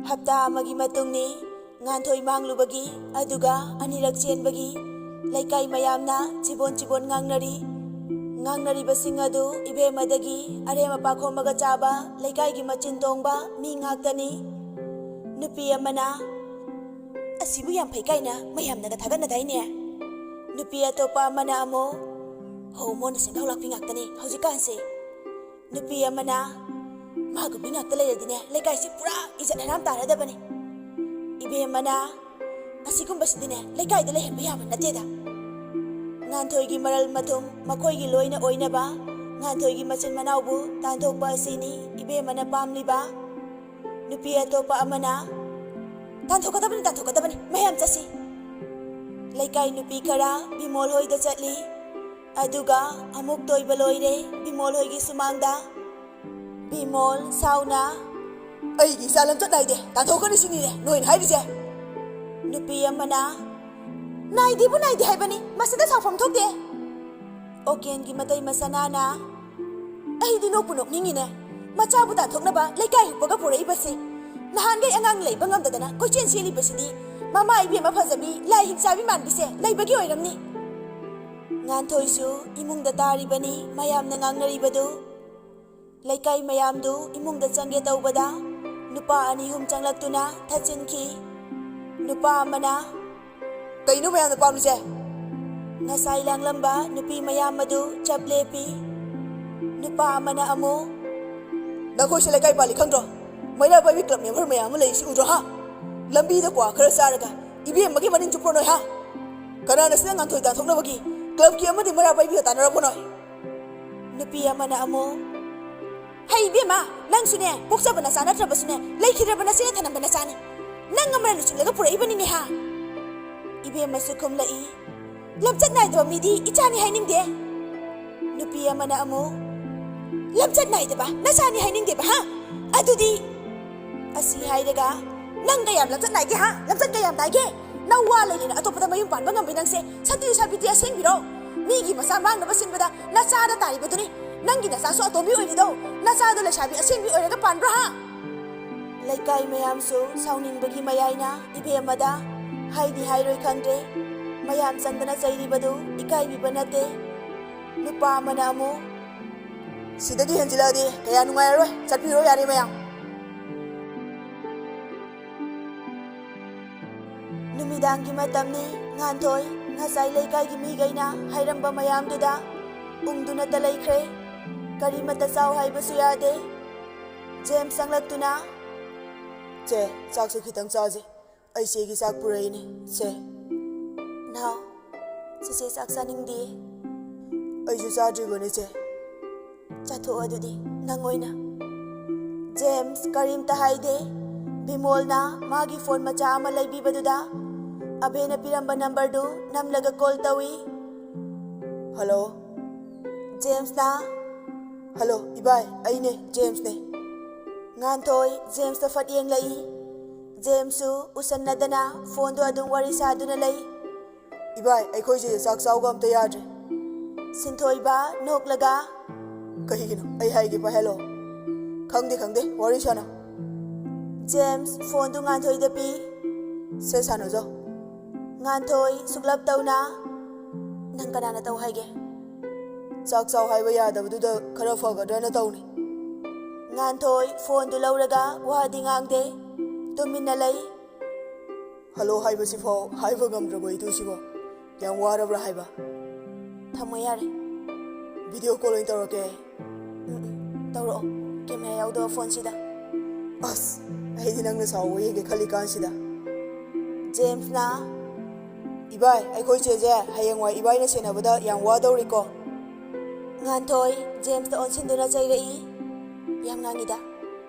ꯍꯞꯇꯥ ꯑꯃꯒꯤ ꯃꯇꯨꯡꯅꯤ ꯉꯥꯟꯊꯣꯏ ꯃꯥꯡꯂꯨꯕꯒꯤ ꯑꯗꯨꯒ ꯑꯅꯤꯔꯛ ꯆꯦꯟꯕꯒꯤ ꯂꯩꯀꯥꯏ ꯃꯌꯥꯝꯅ ꯆꯤꯕꯣꯟ ꯉꯥꯡꯅꯔꯤꯕꯁꯤꯡ ꯑꯗꯨ ꯏꯕꯦꯝꯃꯗꯒꯤ ꯑꯔꯦꯝ ꯑꯄꯥ ꯈꯣꯝꯃꯒ ꯆꯥꯕ ꯂꯩꯀꯥꯏꯒꯤ ꯃꯆꯤꯟ ꯇꯣꯡꯕ ꯃꯤ ꯉꯥꯛꯇꯅꯤ꯫ ꯅꯨꯄꯤ ꯑꯃꯅ ꯑꯁꯤꯕꯨ ꯌꯥꯝ ꯐꯩ ꯀꯥꯏꯅ ꯃꯌꯥꯝꯅꯒ ꯊꯥꯒꯠꯅꯗꯥꯏꯅꯦ꯫ ꯅꯨꯄꯤ ꯑꯇꯣꯞꯄ ꯑꯃꯅ ꯑꯃꯨꯛ ꯍꯣꯃꯣꯅ ꯁꯦꯟꯗꯥꯎ ꯂꯥꯛꯄꯤ ꯉꯥꯛꯇꯅꯤ ꯍꯧꯖꯤꯛꯀꯥꯟꯁꯦ꯫ ꯅꯨꯄꯤ ꯑꯃꯅ ꯃꯥꯒꯨꯝꯕꯤ ꯉꯥꯛꯇ ꯂꯩꯔꯗꯤꯅꯦ ꯂꯩꯀꯥꯏꯁꯤ ꯄꯨꯔꯥ ꯏꯖꯠ ꯍꯔꯥꯝ ꯇꯥꯔꯗꯕꯅꯤ꯫ ꯏꯕꯦꯝꯃꯅ ꯑꯁꯤꯒꯨꯝꯕꯁꯤꯗꯤꯅꯦ ꯂꯩꯀꯥꯏꯗ ꯂꯩꯍꯟꯕ ꯌꯥꯕ ꯅꯠꯇꯦꯗ꯫ ꯉꯥꯟꯊꯣꯏꯒꯤ ꯃꯔꯜ ꯃꯊꯨꯝ ꯃꯈꯣꯏꯒꯤ ꯂꯣꯏꯅ ꯑꯣꯏꯅꯕ ꯉꯥꯟꯊꯣꯏꯒꯤ ꯃꯆꯤꯟ ꯃꯅꯥꯎꯕꯨ ꯇꯥꯟꯊꯣꯛꯄ ꯑꯁꯤꯅꯤ ꯏꯕꯦꯝꯃꯅ ꯄꯥꯝꯂꯤꯕ꯫ ꯅꯨꯄꯤ ꯑꯇꯣꯞꯄ ꯑꯃꯅ ꯇꯥꯟꯊꯣꯛꯀꯗꯕꯅꯤ ꯃꯌꯥꯝ ꯆꯠꯁꯤ꯫ ꯂꯩꯀꯥꯏ ꯅꯨꯄꯤ ꯈꯔ ꯕꯤꯃꯣꯜ ꯍꯣꯏꯗ ꯆꯠꯂꯤ꯫ ꯑꯗꯨꯒ ꯑꯃꯨꯛ ꯇꯣꯏꯕ ꯂꯣꯏꯔꯦ ꯕꯤꯃꯣꯜ ꯍꯣꯏꯒꯤ ꯁꯨꯃꯥꯡꯗ꯫ ꯕꯤꯃꯣꯜ ꯁꯥꯎꯅ ꯑꯩꯒꯤ ꯏꯆꯥ ꯂꯝꯆꯠ ꯅꯥꯏꯗꯦ ꯇꯥꯟꯊꯣꯛꯀꯅꯤ ꯁꯤꯅꯤꯅꯦ ꯅꯣꯏꯅ ꯍꯥꯏꯔꯤꯁꯦ꯫ ꯅꯨꯄꯤ ꯑꯃꯅ ꯅꯥꯏꯗꯦꯕꯨ ꯅꯥꯏꯗꯦ ꯍꯥꯏꯕꯅꯤ ꯃꯁꯤꯗ ꯁꯥꯎꯐꯝ ꯊꯣꯛꯇꯦ꯫ ꯑꯣꯀꯦꯟꯒꯤ ꯃꯇꯩ ꯃꯁꯅꯥꯅ ꯑꯩꯗꯤ ꯅꯣꯛꯄꯨ ꯅꯣꯛꯅꯤꯡꯉꯤꯅꯦ ꯃꯆꯥꯕꯨ ꯇꯥꯟꯊꯣꯛꯅꯕ ꯂꯩꯀꯥꯏ ꯍꯨꯞꯄꯒ ꯄꯨꯔꯛꯏꯕꯁꯤ ꯅꯍꯥꯟꯒꯩ ꯑꯉꯥꯡ ꯂꯩꯕ ꯉꯝꯗꯗꯅ ꯀꯣꯏꯆꯦꯟ ꯆꯦꯜꯂꯤꯕꯁꯤꯗꯤ ꯃꯃꯥ ꯏꯕꯦꯝꯃ ꯐꯖꯕꯤ ꯂꯥꯏ ꯍꯤꯡꯆꯥꯕꯤ ꯃꯥꯟꯕꯤꯁꯦ ꯂꯩꯕꯒꯤ ꯑꯣꯏꯔꯝꯅꯤ꯫ ꯉꯥꯟꯊꯣꯏꯁꯨ ꯏꯃꯨꯡꯗ ꯇꯥꯔꯤꯕꯅꯤ ꯃꯌꯥꯝꯅ ꯉꯥꯡꯅꯔꯤꯕꯗꯨ꯫ ꯂꯩꯀꯥꯏ ꯃꯌꯥꯝꯗꯨ ꯏꯃꯨꯡꯗ ꯆꯪꯒꯦ ꯇꯧꯕꯗ ꯅꯨꯄꯥ 2-3 ꯆꯪꯂꯛꯇꯨꯅ ꯊꯠꯆꯤꯟꯈꯤ꯫ ꯅꯨꯄꯥ ꯑꯃꯅ ꯀꯩꯅꯣ ꯃꯌꯥꯝꯅ ꯄꯥꯝꯂꯤꯁꯦ? ꯉꯁꯥꯏ ꯂꯥꯡꯂꯝꯕ ꯅꯨꯄꯤ ꯃꯌꯥꯝ ꯑꯗꯨ ꯆꯞ ꯂꯦꯞꯄꯤ꯫ ꯅꯨꯄꯥ ꯑꯃꯅ ꯑꯃꯨꯛ ꯅꯈꯣꯏꯁꯦ ꯂꯩꯀꯥꯏ ꯄꯥꯜꯂꯤ ꯈꯪꯗ꯭ꯔꯣ? ꯃꯩꯔꯥ ꯄꯥꯏꯕꯤ ꯀ꯭ꯂꯕ ꯃꯦꯝꯕꯔ ꯃꯌꯥꯝ ꯑꯃ ꯂꯩꯔꯤꯁꯤ ꯎꯗ꯭ꯔꯣ ꯍꯥ? ꯂꯝꯕꯤꯗ ꯀ꯭ꯋꯥ ꯈꯔ ꯆꯥꯔꯒ ꯏꯕꯦꯝꯃꯒꯤ ꯃꯅꯤꯡ ꯆꯨꯞꯄ꯭ꯔꯣ ꯅꯣꯏ ꯍꯥ? ꯀꯅꯥꯅ ꯁꯤꯗ ꯉꯥꯟꯊꯣꯏ ꯇꯥꯟꯊꯣꯛꯅꯕꯒꯤ ꯀ꯭ꯂꯕꯀꯤ ꯑꯃꯗꯤ ꯃꯩꯔꯥ ꯄꯥꯏꯕꯤꯒ ꯇꯥꯟꯅꯔꯕꯣ ꯅꯣꯏ? ꯅꯨꯄꯤ ꯑꯃꯅ ꯑꯃꯨꯛ ꯍꯩ ꯏꯕꯦꯝꯃ ꯅꯪꯁꯨꯅꯦ ꯄꯣꯛꯆꯕ ꯅꯆꯥ ꯅꯠꯇ꯭ꯔꯕꯁꯨꯅꯦ ꯂꯩꯈꯤꯗ꯭ꯔꯕ ꯅꯆꯦꯅ ꯊꯅꯝꯕ ꯅꯆꯥꯅꯤ ꯅꯪ ꯑꯃꯅ ꯂꯨꯆꯤꯡꯂꯒ ꯄꯨꯔꯛꯏꯕꯅꯤꯅꯦ ꯍꯥ? ꯏꯕꯦꯝꯃꯁꯨ ꯈꯨꯝꯂꯛꯏ ꯂꯝꯆꯠ ꯅꯥꯏꯗꯕ ꯃꯤꯗꯤ ꯏꯆꯥꯅꯤ ꯍꯥꯏꯅꯤꯡꯗꯦ꯫ ꯅꯨꯄꯤ ꯑꯃꯅ ꯑꯃꯨꯛ ꯂꯝꯆꯠ ꯅꯥꯏꯗꯕ ꯅꯆꯥꯅꯤ ꯍꯥꯏꯅꯤꯡꯗꯦꯕ ꯍꯥ? ꯑꯗꯨꯗꯤ ꯑꯁꯤ ꯍꯥꯏꯔꯒ ꯅꯪ ꯀꯌꯥꯝ ꯂꯝꯆꯠ ꯅꯥꯏꯒꯦ ꯍꯥ? ꯂꯝꯆꯠ ꯀꯌꯥꯝ ꯅꯥꯏꯒꯦ? ꯅꯪ ꯋꯥ ꯂꯩꯔꯦꯅ ꯑꯇꯣꯞꯄꯗ ꯃꯌꯨꯝ ꯄꯥꯟꯕ ꯉꯝꯕꯤ ꯅꯪꯁꯦ ꯁꯇꯤ ꯁꯥꯕꯤꯗꯤ ꯑꯁꯦꯡꯕꯤꯔꯣ? ꯃꯤꯒꯤ ꯃꯆꯥ ꯃꯥꯡꯅꯕ ꯁꯤꯟꯕꯗ ꯅꯆꯥꯗ ꯇꯥꯔꯤꯕꯗꯨꯅꯤ ꯅꯪꯒꯤ ꯅꯆꯥꯁꯨ ꯑꯇꯣꯝꯕꯤ ꯑꯣꯏꯔꯤꯗꯣ ꯅꯆꯥꯗꯣ ꯂꯩꯁꯥꯕꯤ ꯑꯁꯦꯡꯕꯤ ꯑꯣꯏꯔꯒ ꯄꯥꯟꯕ꯭ꯔꯥ ꯍꯥ? ꯂꯩꯀꯥꯏ ꯃꯌꯥꯝꯁꯨ ꯁꯥꯎꯅꯤꯡꯕꯒꯤ ꯃꯌꯥꯏꯅ ꯏꯕꯦꯝꯃꯗ ꯍꯥꯏꯗꯤ ꯍꯥꯏꯔꯣꯏ ꯈꯪꯗ꯭ꯔꯦ꯫ ꯃꯌꯥꯝ ꯆꯪꯗꯅ ꯆꯩꯔꯤꯕꯗꯨ ꯏꯀꯥꯏꯕꯤꯕ ꯅꯠꯇꯦ꯫ ꯅꯨꯄꯥ ꯑꯃꯅ ꯑꯃꯨꯛ ꯁꯤꯗꯒꯤ ꯍꯦꯟꯖꯤꯜꯂꯛꯑꯗꯤ ꯀꯌꯥ ꯅꯨꯡꯉꯥꯏꯔꯔꯣꯏ ꯆꯠꯄꯤꯔꯣ ꯌꯥꯔꯦ ꯃꯌꯥꯝ꯫ ꯅꯨꯃꯤꯗꯥꯡꯒꯤ ꯃꯇꯝꯅꯤ ꯉꯥꯟꯊꯣꯏ ꯉꯁꯥꯏ ꯂꯩꯀꯥꯏꯒꯤ ꯃꯤꯒꯩꯅ ꯍꯥꯏꯔꯝꯕ ꯃꯌꯥꯝꯗꯨꯗ ꯎꯪꯗꯨꯅꯇ ꯂꯩꯈ꯭ꯔꯦ꯫ ꯀꯔꯤꯃꯠꯇ ꯆꯥꯎ ꯍꯥꯏꯕꯁꯨ ꯌꯥꯗꯦ꯫ ꯖꯦꯝꯁ ꯆꯪꯂꯛꯇꯨꯅ ꯆꯦ ꯆꯥꯛꯁꯨ ꯈꯤꯇꯪ ꯆꯥꯁꯦ ꯑꯩ ꯆꯦꯒꯤ ꯆꯥꯛ ꯄꯨꯔꯛꯏꯅꯤ ꯆꯦ꯫ ꯅꯥꯎ ꯆꯦꯆꯦ ꯆꯥꯛ ꯆꯥꯅꯤꯡꯗꯦ꯫ ꯑꯩꯁꯨ ꯆꯥꯗ꯭ꯔꯤꯕꯅꯤ ꯆꯦ꯫ ꯆꯥꯊꯣꯛꯑꯣ ꯑꯗꯨꯗꯤ ꯅꯪ ꯑꯣꯏꯅ꯫ ꯖꯦꯝꯁ ꯀꯔꯤꯝꯇ ꯍꯥꯏꯗꯦ꯫ ꯕꯤꯃꯣꯜꯅ ꯃꯥꯒꯤ ꯐꯣꯟ ꯃꯆꯥ ꯑꯃ ꯂꯩꯕꯤꯕꯗꯨꯗ ꯑꯕꯦꯅ ꯄꯤꯔꯝꯕ ꯅꯝꯕꯔꯗꯨ ꯅꯝꯂꯒ ꯀꯣꯜ ꯇꯧꯏ꯫ ꯍꯜꯂꯣ ꯖꯦꯝꯁꯅ ꯍꯜꯂꯣ ꯏꯕꯥꯏ ꯑꯩꯅꯦ ꯖꯦꯝꯁꯅꯦ꯫ ꯉꯥꯟꯊꯣꯏ ꯖꯦꯝꯁꯇ ꯐꯠ ꯌꯦꯡꯂꯛꯏ꯫ ꯖꯦꯝꯁꯁꯨ ꯎꯁꯟꯅꯗꯅ ꯐꯣꯟꯗꯣ ꯑꯗꯨꯝ ꯋꯥꯔꯤ ꯁꯥꯗꯨꯅ ꯂꯩ꯫ ꯏꯕꯥꯏ ꯑꯩꯈꯣꯏꯁꯦ ꯆꯥꯛ ꯆꯥꯎꯒ ꯑꯝꯇ ꯌꯥꯗ꯭ꯔꯦ꯫ ꯁꯤꯟꯊꯣꯏꯕ ꯅꯣꯛꯂꯒ ꯀꯩꯒꯤꯅꯣ ꯑꯩ ꯍꯥꯏꯒꯦ ꯄꯥꯏꯍꯜꯂꯣ꯫ ꯈꯪꯗꯦ ꯋꯥꯔꯤ ꯁꯥꯟꯅ꯫ ꯖꯦꯝꯁ ꯐꯣꯟꯗꯨ ꯉꯥꯟꯊꯣꯏꯗ ꯄꯤ꯫ ꯁꯦ ꯁꯥꯟꯅꯖꯧ꯫ ꯉꯥꯟꯊꯣꯏ ꯁꯨꯛꯂꯞ ꯇꯧꯅ ꯅꯪ ꯀꯅꯥꯅ ꯇꯧ ꯍꯥꯏꯒꯦ? ꯆꯥꯛ ꯆꯥꯎ ꯍꯥꯏꯕ ꯌꯥꯗꯕꯗꯨꯗ ꯈꯔ ꯐꯒꯗ꯭ꯔꯅ ꯇꯧꯅꯤ꯫ ꯉꯥꯟꯊꯣꯏ ꯐꯣꯟꯗꯨ ꯂꯧꯔꯒ ꯋꯥꯗꯤ ꯉꯥꯡꯗꯦ ꯇꯨꯃꯤꯟꯅ ꯂꯩ꯫ ꯍꯜꯂꯣ ꯍꯥꯏꯕꯁꯤꯐꯥꯎ ꯍꯥꯏꯕ ꯉꯝꯗ꯭ꯔꯕ ꯏꯇꯨꯁꯤꯕꯣ ꯌꯥꯝ ꯋꯥꯔꯕ꯭ꯔꯥ ꯍꯥꯏꯕ? ꯊꯝꯃꯣ ꯌꯥꯔꯦ꯫ ꯚꯤꯗꯤꯑꯣ ꯀꯣꯜ ꯑꯣꯏꯅ ꯇꯧꯔꯛꯀꯦ ꯑꯩ꯫ ꯇꯧꯔꯛꯑꯣ ꯀꯦꯃꯦꯔꯥ ꯌꯥꯎꯗꯕ ꯐꯣꯟꯁꯤꯗ꯫ ꯑꯁ ꯑꯩꯗꯤ ꯅꯪꯅ ꯁꯥꯎꯕ ꯌꯦꯡꯒꯦ ꯈꯜꯂꯤꯀꯥꯟꯁꯤꯗ꯫ ꯖꯦꯝꯁꯅ ꯏꯕꯥꯏ ꯑꯩꯈꯣꯏ ꯆꯦꯁꯦ ꯍꯌꯦꯡꯋꯥꯏ ꯏꯕꯥꯏꯅ ꯁꯦꯟꯅꯕꯗ ꯌꯥꯝ ꯋꯥꯗꯧꯔꯤꯀꯣ꯫ ꯉꯥꯟꯊꯣꯏ ꯖꯦꯝꯁꯇ ꯑꯣꯟꯁꯤꯟꯗꯨꯅ ꯆꯩꯔꯛꯏ꯫ ꯌꯥꯝ ꯉꯥꯡꯉꯤꯗ꯫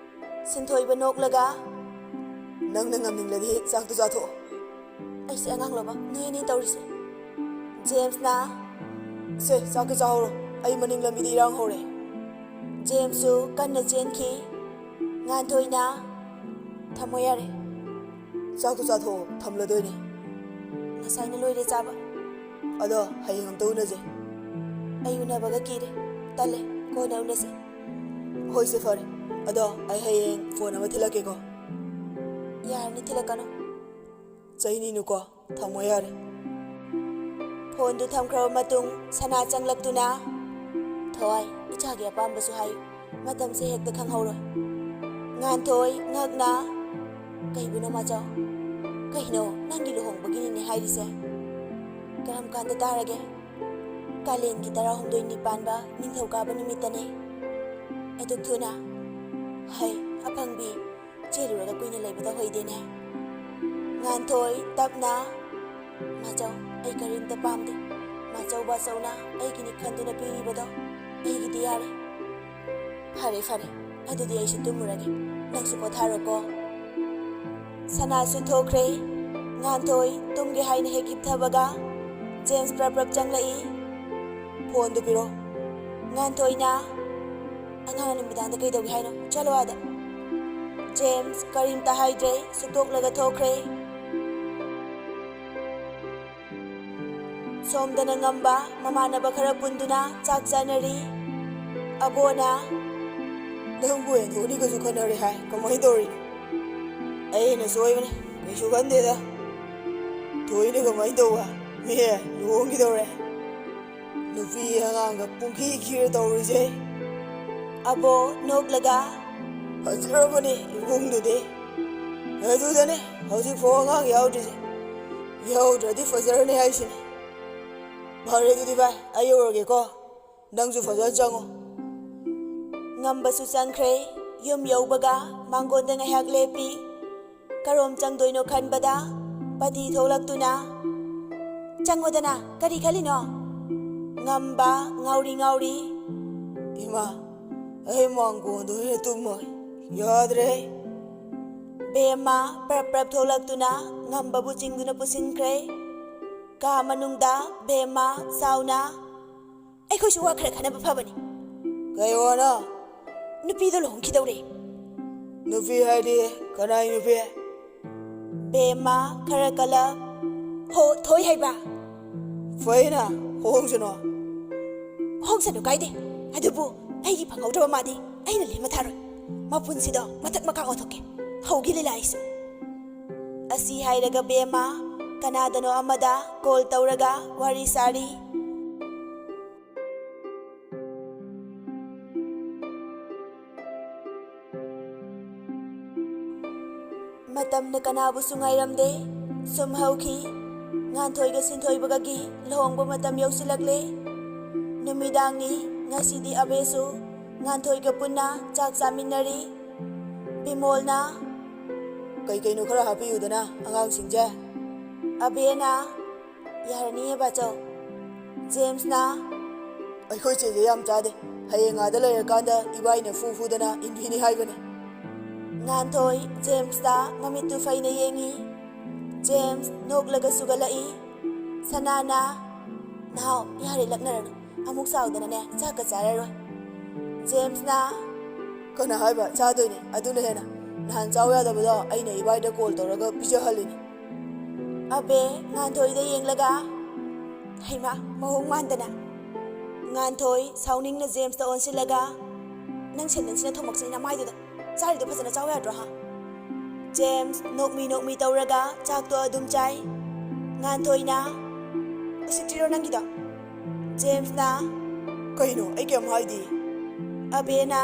ꯁꯤꯟꯊꯣꯏꯕ ꯅꯣꯛꯂꯒ ꯅꯪꯅ ꯉꯝꯅꯤꯡꯂꯗꯤ ꯆꯥꯛꯇꯨ ꯆꯥꯊꯣꯛꯑꯣ꯫ ꯑꯩꯁꯦ ꯑꯉꯥꯡꯂꯣꯕ ꯅꯣꯏ ꯑꯅꯤ ꯇꯧꯔꯤꯁꯦ? ꯖꯦꯝꯁꯅ ꯁꯦ ꯆꯥꯛꯇꯨ ꯆꯥꯍꯧꯔꯣ ꯑꯩ ꯃꯅꯤꯡ ꯂꯝꯕꯤꯗ ꯏꯔꯥꯡ ꯍꯧꯔꯦ꯫ ꯖꯦꯝꯁꯁꯨ ꯀꯟꯅ ꯆꯦꯟꯈꯤ꯫ ꯉꯥꯟꯊꯣꯏꯅ ꯊꯝꯃꯣ ꯌꯥꯔꯦ꯫ ꯆꯥꯛꯇꯨ ꯆꯥꯊꯣꯛꯑꯣ ꯊꯝꯂꯗꯣꯏꯅꯦ꯫ ꯉꯁꯥꯏꯅ ꯂꯣꯏꯔꯦ ꯆꯥꯕ꯫ ꯑꯗꯣ ꯍꯌꯦꯡ ꯑꯝꯇ ꯎꯅꯁꯦ꯫ ꯑꯩ ꯎꯅꯕꯒ ꯀꯤꯔꯦ ꯇꯜꯂꯦ ꯀꯣꯟꯅ ꯎꯅꯁꯦ꯫ ꯍꯣꯏꯁꯦ ꯐꯔꯦ ꯑꯗꯣ ꯑꯩ ꯍꯌꯦꯡ ꯐꯣꯟ ꯑꯃ ꯊꯤꯜꯂꯛꯀꯦꯀꯣ꯫ ꯌꯥꯔꯅꯤ ꯊꯤꯜꯂꯛꯀꯅꯨ ꯆꯩꯅꯤꯅꯨꯀꯣ ꯊꯝꯃꯣ ꯌꯥꯔꯦ ꯐꯣꯟꯗꯨ ꯊꯝꯈ꯭ꯔꯕ ꯃꯇꯨꯡ ꯁꯅꯥ ꯆꯪꯂꯛꯇꯨꯅ ꯊꯣꯏ ꯏꯆꯥꯒꯤ ꯑꯄꯥꯝꯕꯁꯨ ꯍꯥꯏꯌꯨ ꯃꯇꯝꯁꯦ ꯍꯦꯛꯇ ꯈꯪꯍꯧꯔꯣꯏ ꯉꯥꯟꯊꯣꯏ ꯉꯛꯅ ꯀꯩꯕꯨꯅꯣ ꯃꯥꯆꯧ ꯀꯩꯅꯣ ꯅꯪꯒꯤ ꯂꯨꯍꯣꯡꯕꯒꯤꯅꯤꯅꯦ ꯍꯥꯏꯔꯤꯁꯦ ꯀꯔꯝ ꯀꯥꯟꯗ ꯇꯥꯔꯒꯦ ꯀꯥꯂꯦꯟꯒꯤ 19ꯅꯤ ꯄꯥꯟꯕ ꯅꯤꯡꯊꯧꯀꯥꯕ ꯅꯨꯃꯤꯠꯇꯅꯦ ꯑꯗꯨꯛ ꯊꯨꯅ ꯍꯩ ꯑꯐꯪꯕꯤ ꯆꯦꯜꯂꯨꯔꯒ ꯀꯨꯏꯅ ꯂꯩꯕꯗ ꯍꯣꯏꯗꯦꯅꯦ ꯉꯥꯟꯊꯣꯏ ꯇꯞꯅ ꯃꯥꯆꯧ ꯑꯩ ꯀꯔꯤꯝꯇ ꯄꯥꯝꯗꯦ ꯃꯥꯆꯧ ꯕꯥꯆꯧꯅ ꯑꯩꯒꯤꯅꯤ ꯈꯟꯗꯨꯅ ꯄꯤꯔꯤꯕꯗꯣ ꯑꯩꯒꯤꯗꯤ ꯌꯥꯔꯦ ꯐꯔꯦ ꯐꯔꯦ ꯑꯗꯨꯗꯤ ꯑꯩꯁꯨ ꯇꯨꯝꯃꯨꯔꯒꯦ ꯅꯪꯁꯨ ꯄꯣꯊꯥꯔꯣꯀꯣ ꯁꯅꯥꯁꯨ ꯊꯣꯛꯈ꯭ꯔꯦ ꯉꯥꯟꯊꯣꯏ ꯇꯨꯝꯒꯦ ꯍꯥꯏꯅ ꯍꯦꯛ ꯍꯤꯞꯊꯕꯒ ꯖꯦꯝꯁ ꯄ꯭ꯔꯞ ꯆꯪꯂꯛꯏ ꯐꯣꯟꯗꯨ ꯄꯤꯔꯣ ꯉꯥꯟꯊꯣꯏꯅ ꯑꯉꯥꯡ ꯅꯨꯃꯤꯗꯥꯡꯗ ꯀꯩꯗꯧꯒꯦ ꯍꯥꯏꯅꯣ ꯆꯠꯂꯣ ꯑꯥꯗ ꯖꯦꯝꯁ ꯀꯔꯤꯝꯇ ꯍꯥꯏꯗ꯭ꯔꯦ ꯁꯨꯛꯇꯣꯛꯂꯒ ꯊꯣꯛꯈ꯭ꯔꯦ ꯁꯣꯝꯗꯅ ꯉꯝꯕ ꯃꯃꯥꯟꯅꯕ ꯈꯔ ꯄꯨꯟꯗꯨꯅ ꯆꯥꯛ ꯆꯥꯅꯔꯤ ꯑꯕꯣꯅ ꯅꯪꯕꯨ ꯊꯣꯏꯅꯤꯒꯁꯨ ꯈꯟꯅꯔꯦ ꯍꯥꯏ ꯀꯃꯥꯏꯅ ꯇꯧꯔꯤꯅꯣ ꯑꯩꯅ ꯁꯣꯏꯕꯅꯦ ꯀꯩꯁꯨ ꯈꯟꯗꯦꯗ ꯊꯣꯏꯅ ꯀꯃꯥꯏꯅ ꯇꯧꯕ ꯃꯤ ꯂꯨꯍꯣꯡꯈꯤꯗꯧꯔꯦ ꯅꯨꯄꯤ ꯑꯉꯥꯡꯒ ꯄꯨꯡꯈꯤ ꯈꯤꯔ ꯇꯧꯔꯤꯁꯦ ꯑꯕꯣ ꯅꯣꯛꯂꯒ ꯐꯖꯔꯕꯅꯤ ꯏꯃꯨꯡꯗꯨꯗꯤ ꯑꯗꯨꯗꯅꯦ ꯍꯧꯖꯤꯛꯐꯥꯎ ꯑꯉꯥꯡ ꯌꯥꯎꯗ꯭ꯔꯤꯁꯦ ꯌꯥꯎꯗ꯭ꯔꯗꯤ ꯐꯖꯔꯅꯤ ꯍꯥꯏꯁꯤꯅꯤ ꯐꯔꯦ ꯑꯗꯨꯗꯤ ꯚꯥꯏ ꯑꯩ ꯌꯧꯔꯒꯦꯀꯣ ꯅꯪꯁꯨ ꯐꯖꯅ ꯆꯪꯉꯣ ꯉꯝꯕꯁꯨ ꯆꯪꯈ꯭ꯔꯦ ꯌꯨꯝ ꯌꯧꯕꯒ ꯃꯥꯡꯒꯣꯟꯗ ꯉꯥꯏꯍꯥꯛ ꯂꯦꯞꯄꯤ ꯀꯔꯣꯝ ꯆꯪꯗꯣꯏꯅꯣ ꯈꯟꯕꯗ ꯄꯇꯤ ꯊꯣꯛꯂꯛꯇꯨꯅ ꯆꯪꯉꯣꯗꯅ ꯀꯔꯤ ꯈꯜꯂꯤꯅꯣ ꯉꯝꯕ ꯉꯥꯎꯔꯤ ꯉꯥꯎꯔꯤ ꯏꯃꯥ ꯑꯩ ꯃꯥꯡꯒꯣꯟꯗ ꯑꯣꯏꯅ ꯇꯨꯝꯃꯒꯦ ꯌꯥꯗ꯭ꯔꯦ ꯕꯦꯝꯃ ꯄ꯭ꯔꯞ ꯊꯣꯛꯂꯛꯇꯨꯅ ꯉꯝꯕꯕꯨ ꯆꯤꯡꯗꯨꯅ ꯄꯨꯁꯤꯟꯈ꯭ꯔꯦ ꯀꯥ ꯃꯅꯨꯡꯗ ꯕꯦꯝꯃ ꯁꯥꯎꯅ ꯑꯩꯈꯣꯏꯁꯨ ꯋꯥ ꯈꯔ ꯈꯟꯅꯕ ꯐꯕꯅꯤ ꯀꯩ ꯋꯥꯅꯣ ꯅꯨꯄꯤꯗꯣ ꯂꯨꯍꯣꯡꯈꯤꯗꯧꯔꯦ ꯅꯨꯄꯤ ꯍꯥꯏꯗꯤ ꯀꯅꯥꯏ ꯅꯨꯄꯤ ꯕꯦꯝꯃ ꯈꯔ ꯀꯂꯞ ꯍꯣ ꯊꯣꯏ ꯍꯥꯏꯕ ꯐꯩꯅ ꯍꯣꯡꯁꯅꯣ ꯍꯣꯡꯁꯅꯨ ꯀꯥꯏꯗꯦ ꯑꯗꯨꯕꯨ ꯑꯩꯒꯤ ꯐꯪꯍꯧꯗ꯭ꯔꯕ ꯃꯥꯗꯤ ꯑꯩꯅ ꯂꯦꯝꯃ ꯊꯥꯔꯣꯏ ꯃꯄꯨꯟꯁꯤꯗꯣ ꯃꯊꯛ ꯃꯈꯥ ꯑꯣꯟꯊꯣꯛꯀꯦ ꯍꯧꯒꯤ ꯂꯤꯂꯥꯏꯁꯨ ꯑꯁꯤ ꯍꯥꯏꯔꯒ ꯕꯦꯝꯃ ꯀꯅꯥꯗꯅꯣ ꯑꯃꯗ ꯀꯣꯜ ꯇꯧꯔꯒ ꯋꯥꯔꯤ ꯁꯥꯔꯤ ꯃꯇꯝꯅ ꯀꯅꯥꯕꯨꯁꯨ ꯉꯥꯏꯔꯝꯗꯦ ꯁꯨꯝ ꯍꯧꯈꯤ ꯉꯥꯟꯊꯣꯏꯒ ꯁꯤꯟꯊꯣꯏꯕꯒꯒꯤ ꯂꯨꯍꯣꯡꯕ ꯃꯇꯝ ꯌꯧꯁꯤꯜꯂꯛꯂꯦ ꯅꯨꯃꯤꯗꯥꯡꯅꯤ ꯉꯁꯤꯗꯤ ꯑꯕꯦꯁꯨ ꯉꯥꯟꯊꯣꯏꯒ ꯄꯨꯟꯅ ꯆꯥꯛ ꯆꯥꯃꯤꯟꯅꯔꯤ ꯕꯤꯃꯣꯜꯅ ꯀꯩꯀꯩꯅꯣ ꯈꯔ ꯍꯥꯞꯄꯤꯌꯨꯗꯅ ꯑꯉꯥꯡꯁꯤꯡꯁꯦ ꯑꯕꯦꯅ ꯌꯥꯔꯅꯤꯌꯦ ꯕꯥꯆꯧ ꯖꯦꯝꯁꯅ ꯑꯩꯈꯣꯏ ꯆꯦꯁꯦ ꯌꯥꯝ ꯆꯥꯗꯦ ꯍꯌꯦꯡ ꯑꯥꯗ ꯂꯩꯔꯀꯥꯟꯗ ꯏꯕꯥꯏꯅ ꯐꯨꯗꯅ ꯏꯟꯕꯤꯅꯤ ꯍꯥꯏꯕꯅꯤ ꯉꯥꯟꯊꯣꯏ ꯖꯦꯝꯁꯇ ꯃꯃꯤꯠꯇꯨ ꯐꯩꯅ ꯌꯦꯡꯉꯤ ꯖꯦꯝꯁ ꯅꯣꯛꯂꯒ ꯁꯨꯒꯠꯂꯛꯏ ꯁꯅꯥꯅ ꯅꯍꯥꯎ ꯌꯥꯔꯦ ꯂꯛꯅꯔꯅꯨ ꯑꯃꯨꯛ ꯁꯥꯎꯗꯅꯅꯦ ꯆꯥꯛꯀ ꯆꯥꯔꯔꯣꯏ ꯖꯦꯝꯁꯅ ꯀꯅꯥ ꯍꯥꯏꯕ ꯆꯥꯗꯣꯏꯅꯦ ꯑꯗꯨꯅ ꯍꯦꯟꯅ ꯅꯍꯥꯟ ꯆꯥꯎ ꯌꯥꯗꯕꯗꯣ ꯑꯩꯅ ꯏꯕꯥꯏꯗ ꯀꯣꯜ ꯇꯧꯔꯒ ꯄꯤꯖꯍꯜꯂꯤꯅꯤ ꯑꯕꯦ ꯉꯥꯟꯊꯣꯏꯗ ꯌꯦꯡꯂꯒ ꯍꯩꯃꯥ ꯃꯑꯣꯡ ꯃꯥꯟꯗꯅ ꯉꯥꯟꯊꯣꯏ ꯁꯥꯎꯅꯤꯡꯅ ꯖꯦꯝꯁꯇ ꯑꯣꯟꯁꯤꯜꯂꯒ ꯅꯪ ꯁꯦꯟꯗꯟꯁꯤꯅ ꯊꯣꯝꯃꯛꯁꯤꯅꯤ ꯅꯃꯥꯏꯗꯨꯗ ꯆꯥꯔꯤꯗꯣ ꯐꯖꯅ ꯆꯥꯎ ꯌꯥꯗ꯭ꯔꯣ ꯍꯥ ꯖꯦꯝꯁ ꯅꯣꯛꯃꯤ ꯇꯧꯔꯒ ꯆꯥꯛꯇꯣ ꯑꯗꯨꯝ ꯆꯥꯏ ꯉꯥꯟꯊꯣꯏꯅ ꯎꯁꯤꯠꯇ꯭ꯔꯤꯔꯣ ꯅꯪꯒꯤꯗꯣ ꯖꯦꯝꯁꯅ ꯀꯩꯅꯣ ꯑꯩ ꯀꯩꯝ ꯍꯥꯏꯗꯤ ꯑꯕꯦꯅ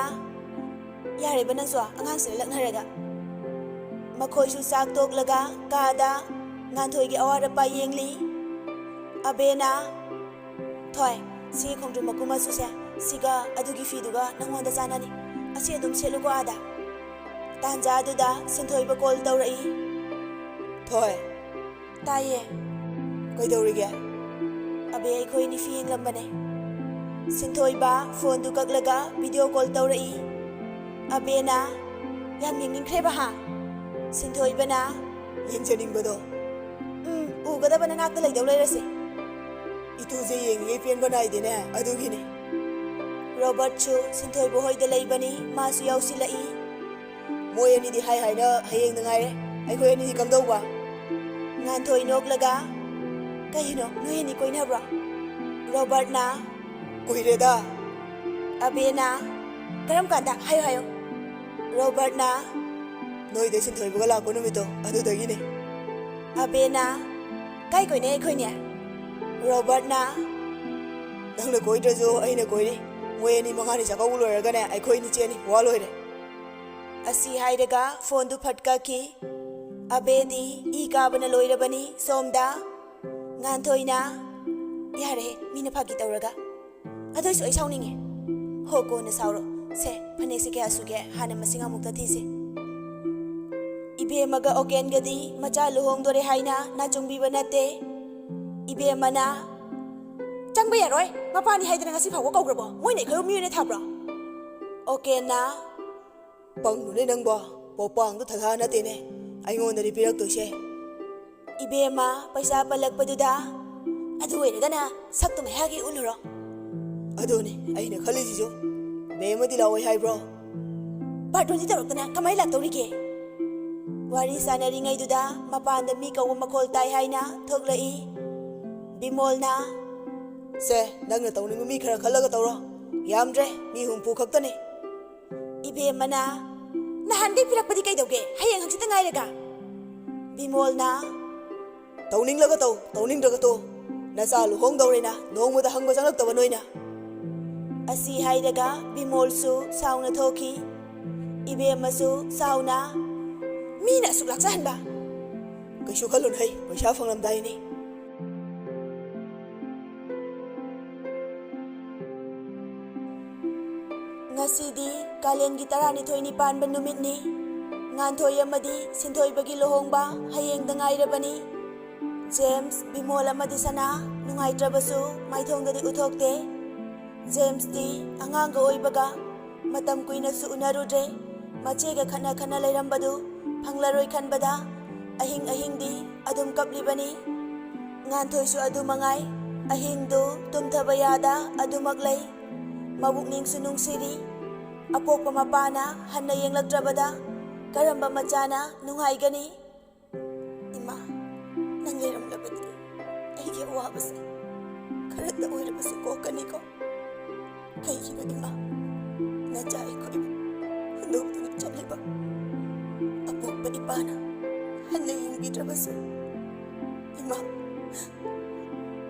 ꯌꯥꯔꯦꯕ ꯅꯪꯁꯨ ꯑꯉꯥꯡꯁꯤꯅ ꯂꯛꯅꯔꯒ ꯃꯈꯣꯏꯁꯨ ꯆꯥꯛ ꯇꯣꯛꯂꯒ ꯀꯥꯗ ꯉꯥꯟꯊꯣꯏꯒꯤ ꯑꯋꯥꯠ ꯑꯄꯥ ꯌꯦꯡꯂꯤ ꯑꯕꯦꯅ ꯊꯣꯏ ꯁꯤꯒꯤ ꯈꯣꯡꯗ꯭ꯔꯨꯝ ꯃꯀꯨ ꯃꯆꯨꯁꯦ ꯁꯤꯒ ꯑꯗꯨꯒꯤ ꯐꯤꯗꯨꯒ ꯅꯪꯉꯣꯟꯗ ꯆꯥꯅꯅꯤ ꯑꯁꯤ ꯑꯗꯨꯝ ꯁꯦꯠꯂꯨꯀꯣ ꯑꯥꯗ ꯇꯥꯟꯖꯥꯗꯨꯗ ꯁꯤꯟꯊꯣꯏꯕ ꯀꯣꯜ ꯇꯧꯔꯛꯏ ꯊꯣꯏ ꯇꯥꯏꯌꯦ ꯀꯩꯗꯧꯔꯤꯒꯦ ꯑꯕꯦ ꯑꯩꯈꯣꯏꯅꯤ ꯐꯤ ꯌꯦꯡꯂꯝꯕꯅꯦ ꯁꯤꯟꯊꯣꯏꯕ ꯐꯣꯟꯗꯨ ꯀꯛꯂꯒ ꯚꯤꯗꯤꯑꯣ ꯀꯣꯜ ꯇꯧꯔꯛꯏ ꯑꯕꯦꯅ ꯌꯥꯝ ꯌꯦꯡꯅꯤꯡꯈ꯭ꯔꯦꯕ ꯍꯥ ꯁꯤꯟꯊꯣꯏꯕꯅ ꯌꯦꯡꯖꯅꯤꯡꯕꯗꯣ ꯎꯒꯗꯕ ꯅꯅꯥꯛꯇ ꯂꯩꯗꯧ ꯂꯩꯔꯁꯦ ꯏꯇꯨꯁꯦ ꯌꯦꯡꯉꯤꯉꯩ ꯄꯦꯟꯕ ナꯏꯗꯦꯅꯦ ꯑꯗꯨꯒꯤꯅꯤ ꯔꯣꯕꯔꯠꯁꯨ ꯁꯤꯟꯊꯣꯏꯕ ꯍꯣꯏꯗ ꯂꯩꯕꯅꯤ ꯃꯥꯁꯨ ꯌꯥꯎꯁꯤꯜꯂꯛꯏ ꯃꯣꯏ ꯑꯅꯤꯗꯤ ꯍꯥꯏꯅ ꯍꯌꯦꯡꯗ ꯉꯥꯏꯔꯦ ꯑꯩꯈꯣꯏ ꯑꯅꯤꯗꯤ ꯀꯝꯗꯧꯕ ꯉꯥꯟꯊꯣꯏ ꯅꯣꯛꯂꯒ ꯀꯩꯅꯣ ꯅꯣꯏ ꯑꯅꯤ ꯀꯣꯏꯅꯕ꯭ꯔꯣ ꯔꯣꯕꯔꯠꯅ ꯀꯨꯏꯔꯦꯗ ꯑꯕꯦꯅ ꯀꯔꯝ ꯀꯥꯟꯗ ꯍꯥꯏꯌꯣ ꯔꯣꯕꯔꯠꯅ ꯅꯣꯏꯗ ꯁꯤꯟꯊꯣꯏꯕꯒ ꯂꯥꯛꯄ ꯅꯨꯃꯤꯠꯇꯣ ꯑꯗꯨꯗꯒꯤꯅꯦ ꯑꯕꯦꯅ ꯀꯥꯏ ꯀꯣꯏꯅꯦ ꯑꯩꯈꯣꯏꯅꯦ ꯔꯣꯕꯔꯠꯅ ꯅꯪꯅ ꯀꯣꯏꯗ꯭ꯔꯁꯨ ꯑꯩꯅ ꯀꯣꯏꯔꯤ ꯃꯣꯏ ꯑꯅꯤ ꯃꯉꯥꯅꯤ ꯆꯥꯛꯀꯧꯕ ꯂꯣꯏꯔꯒꯅꯦ ꯑꯩꯈꯣꯏꯅꯤ ꯆꯦꯅꯤ ꯋꯥ ꯂꯣꯏꯔꯦ ꯑꯁꯤ ꯍꯥꯏꯔꯒ ꯐꯣꯟꯗꯨ ꯐꯠꯀꯈꯤ ꯑꯕꯦꯗꯤ ꯏ ꯀꯥꯕꯅ ꯂꯣꯏꯔꯕꯅꯤ ꯁꯣꯝꯗ ꯉꯥꯟꯊꯣꯏꯅ ꯌꯥꯔꯦ ꯃꯤꯅ ꯐꯥꯒꯤ ꯇꯧꯔꯒ ꯑꯗꯨꯏꯁꯨ ꯑꯩ ꯁꯥꯎꯅꯤꯡꯉꯦ ꯍꯣ ꯀꯣꯟꯅ ꯁꯥꯎꯔꯣ ꯁꯦ ꯐꯅꯦꯛꯁꯦ ꯀꯌꯥ ꯁꯨꯒꯦ ꯍꯥꯟꯅ ꯃꯁꯤꯡ ꯑꯃꯨꯛꯇ ꯊꯤꯁꯦ ꯏꯕꯦꯝꯃꯒ ꯑꯣꯀꯦꯟꯒꯗꯤ ꯃꯆꯥ ꯂꯨꯍꯣꯡꯗꯣꯔꯦ ꯍꯥꯏꯅ ꯅꯥꯆꯨꯡꯕꯤꯕ ꯅꯠꯇꯦ ꯏꯕꯦꯝꯃꯅ ꯆꯪꯕ ꯌꯥꯔꯣꯏ ꯃꯄꯥꯅꯤ ꯍꯥꯏꯗꯅ ꯉꯁꯤ ꯐꯥꯎꯕ ꯀꯧꯈ꯭ꯔꯕꯣ ꯃꯣꯏꯅ ꯑꯩꯈꯣꯏꯕꯨ ꯃꯤꯑꯣꯏꯅ ꯊꯥꯕ꯭ꯔꯣ ꯑꯣꯀꯦꯟꯅ ꯄꯪꯅꯨꯅꯦ ꯅꯪꯕꯣ ꯄꯣꯄꯥꯡꯗꯣ ꯊꯊꯥ ꯅꯠꯇꯦꯅꯦ ꯑꯩꯉꯣꯟꯗꯗꯤ ꯄꯤꯔꯛꯇꯣꯏꯁꯦ ꯏꯕꯦꯝꯃ ꯄꯩꯁꯥ ꯄꯜꯂꯛꯄꯗꯨꯗ ꯑꯗꯨ ꯑꯣꯏꯔꯒꯅ ꯁꯛꯇꯨ ꯃꯌꯥꯒꯤ ꯎꯠꯂꯨꯔꯣ ꯑꯗꯨꯅꯤ ꯑꯩꯅ ꯈꯜꯂꯤꯁꯤꯁꯨ ꯕꯦꯝꯃꯗꯤ ꯂꯥꯛꯑꯣꯏ ꯍꯥꯏꯕ꯭ꯔꯣ ꯕꯥꯔꯇꯣꯟꯗꯤ ꯇꯧꯔꯛꯇꯅ ꯀꯃꯥꯏꯅ ꯂꯥꯛꯇꯧꯔꯤꯒꯦ ꯋꯥꯔꯤ ꯁꯥꯟꯅꯔꯤꯉꯩꯗꯨꯗ ꯃꯄꯥꯟꯗ ꯃꯤ ꯀꯧꯕ ꯃꯈꯣꯜ ꯇꯥꯏ ꯍꯥꯏꯅ ꯊꯣꯛꯂꯛꯏ ꯕꯤꯃꯣꯜꯅ ꯁꯦ ꯅꯪꯅ ꯇꯧꯅꯤꯡꯕ ꯃꯤ ꯈꯔ ꯈꯜꯂꯒ ꯇꯧꯔꯣ ꯌꯥꯝꯗ꯭ꯔꯦ ꯃꯤ 60 ꯈꯛꯇꯅꯤ ꯏꯕꯦꯝꯃꯅ ꯅꯍꯥꯟꯗꯩ ꯄꯤꯔꯛꯄꯗꯤ ꯀꯩꯗꯧꯒꯦ ꯍꯌꯦꯡ ꯍꯪꯆꯤꯠꯇ ꯉꯥꯏꯔꯒ ꯕꯤꯃꯣꯜꯅ ꯇꯧꯅꯤꯡꯂꯒ ꯇꯧ ꯇꯧꯅꯤꯡꯗ꯭ꯔꯒ ꯇꯣ ꯅꯆꯥ ꯂꯨꯍꯣꯡꯗꯧꯔꯦꯅ ꯅꯣꯡꯃꯗ ꯍꯪꯕ ꯆꯪꯂꯛꯇꯕ ꯅꯣꯏꯅ ꯑꯁꯤ ꯍꯥꯏꯔꯒ ꯕꯤꯃꯣꯜꯁꯨ ꯁꯥꯎꯅ ꯊꯣꯛꯈꯤ ꯏꯕꯦꯝꯃꯁꯨ ꯁꯥꯎꯅ ꯃꯤꯅ ꯑꯁꯨꯛ ꯂꯥꯛꯆꯍꯟꯕ ꯀꯩꯁꯨ ꯈꯜꯂꯨꯅꯨ ꯍꯩ ꯄꯩꯁꯥ ꯐꯪꯂꯝꯗꯥꯏꯅꯤ ꯉꯁꯤꯗꯤ ꯀꯥꯂꯦꯟꯒꯤ 12ꯅꯤ ꯄꯥꯟꯕ ꯅꯨꯃꯤꯠꯅꯤ ꯉꯥꯟꯊꯣꯏ ꯑꯃꯗꯤ ꯁꯤꯟꯊꯣꯏꯕꯒꯤ ꯂꯨꯍꯣꯡꯕ ꯍꯌꯦꯡꯗ ꯉꯥꯏꯔꯕꯅꯤ ꯖꯦꯝꯁ ꯕꯤꯃꯣꯜ ꯑꯃꯗꯤ ꯁꯅꯥ ꯅꯨꯡꯉꯥꯏꯇ꯭ꯔꯕꯁꯨ ꯃꯥꯏꯊꯣꯡꯗꯗꯤ ꯎꯠꯊꯣꯛꯇꯦ ꯖꯦꯝꯁꯇꯤ ꯑꯉꯥꯡꯒ ꯑꯣꯏꯕꯒ ꯃꯇꯝ ꯀꯨꯏꯅꯁꯨ ꯎꯅꯔꯨꯗ꯭ꯔꯦ ꯃꯆꯦꯒ ꯈꯠꯅ ꯂꯩꯔꯝꯕꯗꯨ ꯐꯪꯂꯔꯣꯏ ꯈꯟꯕꯗ ꯑꯍꯤꯡꯗꯤ ꯑꯗꯨꯝ ꯀꯞꯂꯤꯕꯅꯤ ꯉꯥꯟꯊꯣꯏꯁꯨ ꯑꯗꯨ ꯃꯉꯥꯏ ꯑꯍꯤꯡꯗꯨ ꯇꯨꯝꯊꯕ ꯌꯥꯗ ꯑꯗꯨꯃꯛ ꯂꯩ ꯃꯕꯨꯛꯅꯤꯡꯁꯨ ꯅꯨꯡꯁꯤꯔꯤ ꯑꯄꯣꯛꯄ ꯃꯄꯥꯅ ꯍꯟꯅ ꯌꯦꯡꯂꯛꯇ꯭ꯔꯕꯗ ꯀꯔꯝꯕ ꯃꯆꯥꯅ ꯅꯨꯡꯉꯥꯏꯒꯅꯤ ꯏꯃꯥ ꯅꯪ ꯂꯩꯔꯝꯂꯕꯗꯤ ꯑꯩꯒꯤ ꯑꯋꯥꯕꯁꯦ ꯈꯔꯇ ꯑꯣꯏꯔꯕꯁꯨ ꯀꯣꯛꯀꯅꯤꯀꯣ ꯀꯩꯒꯤꯅꯣ ꯏꯃꯥ ꯅꯆꯥ ꯑꯩꯈꯣꯏꯕꯨ ꯍꯨꯟꯗꯣꯛꯇꯨꯅ ꯆꯠꯂꯤꯕ ꯑꯄꯣꯛꯄ ꯏꯄꯥꯅ ꯍꯟꯅ ꯌꯦꯡꯕꯤꯗ꯭ꯔꯕꯁꯨ ꯏꯃꯥ